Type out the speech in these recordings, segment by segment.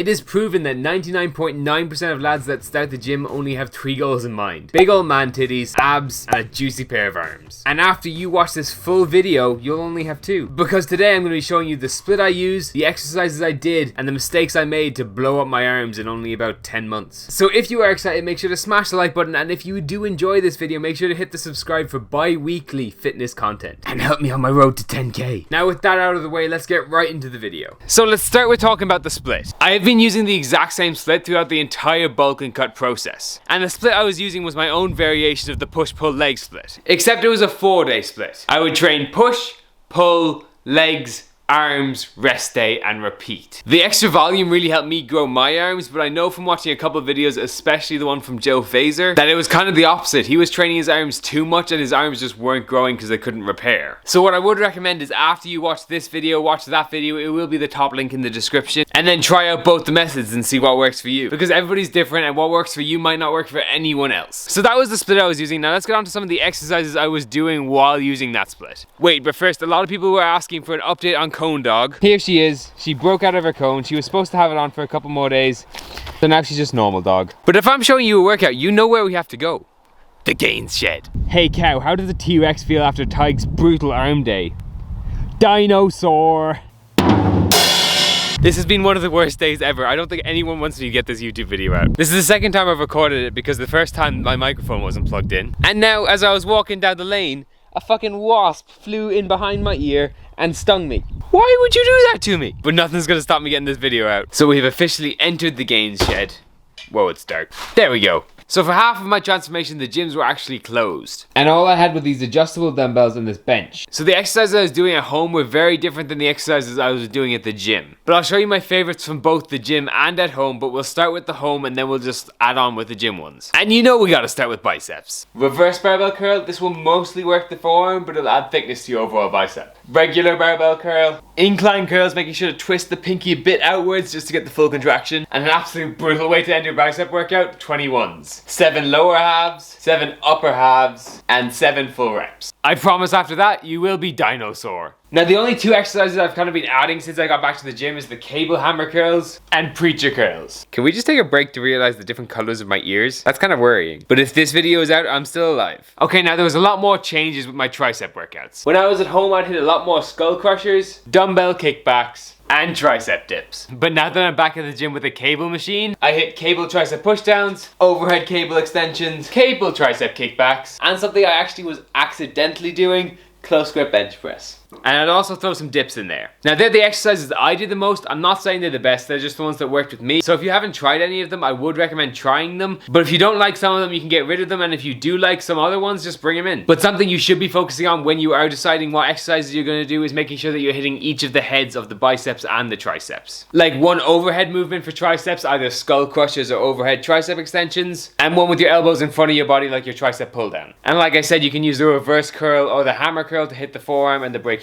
It is proven that 99.9% of lads that start the gym only have 3 goals in mind. Big old man titties, abs, and a juicy pair of arms. And after you watch this full video, you'll only have 2. Because today I'm going to be showing you the split I used, the exercises I did, and the mistakes I made to blow up my arms in only about 10 months. So if you are excited, make sure to smash the like button, and if you do enjoy this video, make sure to hit the subscribe for bi-weekly fitness content. And help me on my road to 10k. Now with that out of the way, let's get right into the video. So let's start with talking about the split. I have been using the exact same split throughout the entire bulk and cut process. And the split I was using was my own variation of the push-pull leg split. Except it was a 4-day split. I would train push, pull, legs, arms, rest day, and repeat. The extra volume really helped me grow my arms, but I know from watching a couple of videos, especially the one from Joe Fazer, that it was kind of the opposite. He was training his arms too much and his arms just weren't growing because they couldn't repair. So what I would recommend is after you watch this video, watch that video, it will be the top link in the description, and then try out both the methods and see what works for you. Because everybody's different and what works for you might not work for anyone else. So that was the split I was using. Now let's get on to some of the exercises I was doing while using that split. Wait, but first, a lot of people were asking for an update on Cone Dog. Here she is. She broke out of her cone. She was supposed to have it on for a couple more days. So now she's just normal dog. But if I'm showing you a workout, you know where we have to go. The gains shed. Hey cow, how does the T-Rex feel after Tig's brutal arm day? Dinosaur. This has been one of the worst days ever. I don't think anyone wants me to get this YouTube video out. This is the second time I've recorded it because the first time my microphone wasn't plugged in. And now as I was walking down the lane, a fucking wasp flew in behind my ear and stung me. Why would you do that to me? But nothing's gonna stop me getting this video out. So we've officially entered the gains shed. Whoa, it's dark. There we go. So for half of my transformation, the gyms were actually closed. And all I had were these adjustable dumbbells and this bench. So the exercises I was doing at home were very different than the exercises I was doing at the gym. But I'll show you my favorites from both the gym and at home, but we'll start with the home and then we'll just add on with the gym ones. And you know we gotta start with biceps. Reverse barbell curl, this will mostly work the forearm, but it'll add thickness to your overall bicep. Regular barbell curl. Incline curls, making sure to twist the pinky a bit outwards just to get the full contraction. And an absolute brutal way to end your bicep workout, 21s. 7 lower halves, 7 upper halves, and 7 full reps. I promise after that, you will be dinosaur. Now the only 2 exercises I've kind of been adding since I got back to the gym is the cable hammer curls and preacher curls. Can we just take a break to realize the different colors of my ears? That's kind of worrying. But if this video is out, I'm still alive. Okay, now there was a lot more changes with my tricep workouts. When I was at home, I'd hit a lot more skull crushers, dumbbell kickbacks, and tricep dips. But now that I'm back at the gym with a cable machine, I hit cable tricep pushdowns, overhead cable extensions, cable tricep kickbacks, and something I actually was accidentally doing, close grip bench press. And I'd also throw some dips in there. Now they're the exercises that I did the most. I'm not saying they're the best, they're just the ones that worked with me. So if you haven't tried any of them, I would recommend trying them. But if you don't like some of them, you can get rid of them. And if you do like some other ones, just bring them in. But something you should be focusing on when you are deciding what exercises you're going to do is making sure that you're hitting each of the heads of the biceps and the triceps. Like one overhead movement for triceps, either skull crushers or overhead tricep extensions. And one with your elbows in front of your body like your tricep pull down. And like I said, you can use the reverse curl or the hammer curl to hit the forearm and the brachialis.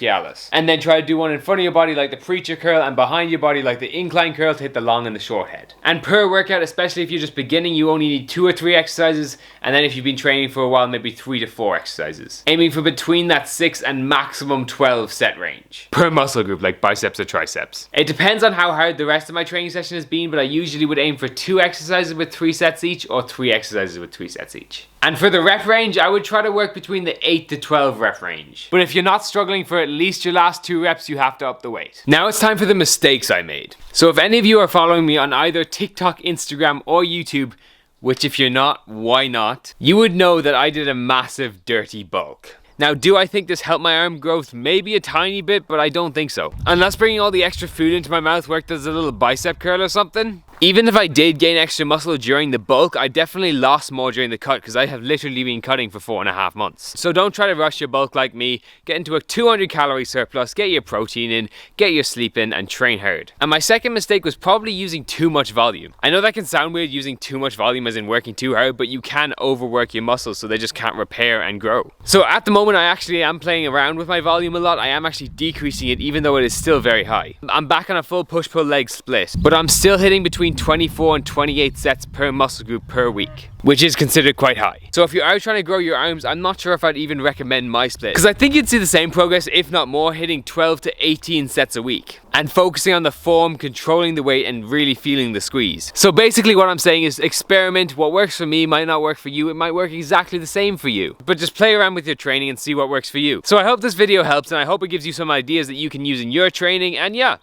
And then try to do one in front of your body like the preacher curl and behind your body like the incline curl to hit the long and the short head. And per workout, especially if you're just beginning, you only need 2 or 3 exercises, and then if you've been training for a while, maybe 3 to 4 exercises. Aiming for between that 6 and maximum 12 set range. Per muscle group like biceps or triceps. It depends on how hard the rest of my training session has been, but I usually would aim for 2 exercises with 3 sets each or 3 exercises with 3 sets each. And for the rep range, I would try to work between the 8 to 12 rep range. But if you're not struggling for at least your last 2 reps, you have to up the weight. Now it's time for the mistakes I made. So if any of you are following me on either TikTok, Instagram, or YouTube, which if you're not, why not? You would know that I did a massive dirty bulk. Now, do I think this helped my arm growth? Maybe a tiny bit, but I don't think so. Unless bringing all the extra food into my mouth worked as a little bicep curl or something. Even if I did gain extra muscle during the bulk, I definitely lost more during the cut because I have literally been cutting for 4.5 months. So don't try to rush your bulk like me. Get into a 200 calorie surplus, get your protein in, get your sleep in, and train hard. And my second mistake was probably using too much volume. I know that can sound weird using too much volume as in working too hard, but you can overwork your muscles so they just can't repair and grow. So at the moment I actually am playing around with my volume a lot. I am actually decreasing it even though it is still very high. I'm back on a full push-pull leg split, but I'm still hitting between between 24 and 28 sets per muscle group per week, which is considered quite high. So if you're out trying to grow your arms, I'm not sure if I'd even recommend my split, because I think you'd see the same progress, if not more, hitting 12 to 18 sets a week and focusing on the form, controlling the weight, and really feeling the squeeze. So basically what I'm saying is experiment. What works for me might not work for you. It might work exactly the same for you, but just play around with your training and see what works for you. So I hope this video helps, and I hope it gives you some ideas that you can use in your training, and yeah,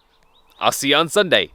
I'll see you on Sunday.